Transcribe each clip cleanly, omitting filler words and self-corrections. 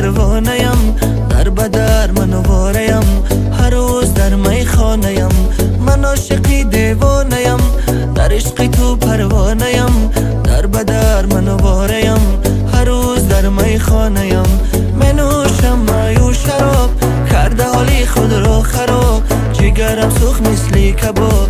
پروانه‌ام، در بدر من واره‌ام، هر روز در میخانه‌ام. من عاشقی دیوانه‌ام، در عشق تو پروانه‌ام، در بدر من واره‌ام، هر روز در میخانه‌ام. می نوشم مایو شراب، کرده حالی خود را خراب، جگرم سوخت مثل کباب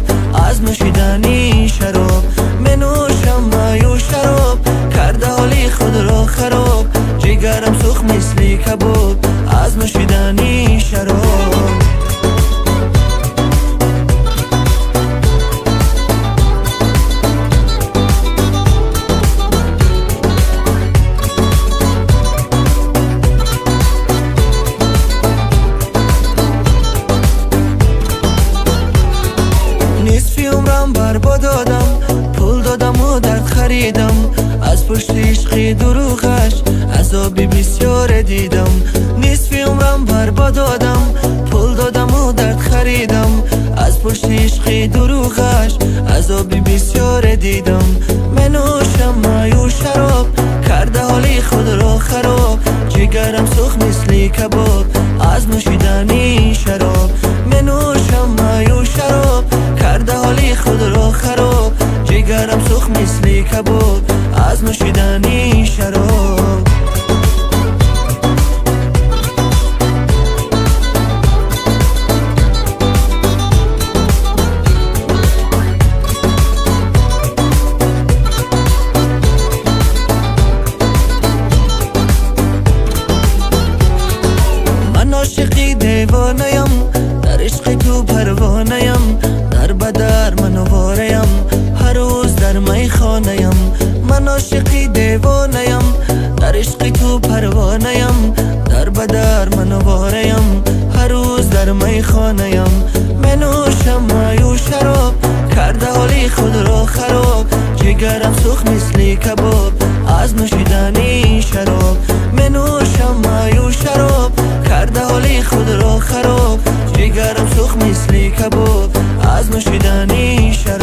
از نوشیدنی شراب. می نوشم مایو شراب، کرده حالی خود را خراب، جگرم سوخت مثل کباب از نوشیدنی شراب. نصفی عمرم برباد دادم، پول دادم و درد خریدم، از پشت عشق دروغش عذابی بسیار دیدم. نصفی عمرم برباد دادم، پول دادم و درد خریدم، از پشت عشق دروغش عذابی بسیار دیدم. می نوشم مایو شراب، کرده حالی خود را خراب، جگرم سوخت مثل کباب از نوشیدنی شراب. می نوشم مایو شراب، کرده حالی خود را خراب، جگرم سوخت مثل کباب از نوشیدنی شراب. من عاشقی دیوانه‌ام، در عشق تو پروانه‌ام، در بدر من واره‌ام، هر روز در میخانه‌ام. من عاشقی دیوانه‌ام، در عشق تو پروانه‌ام، در بدر من واره‌ام، هر روز در میخانه‌ام. می نوشم مایو شراب، کرده حالی خود را خراب، جگرم سوخت مثل کباب از نوشیدنی شراب. می نوشم مایو شراب، کرده حالی خود را خراب، جگرم سوخت مثل کباب از نوشیدنی شراب.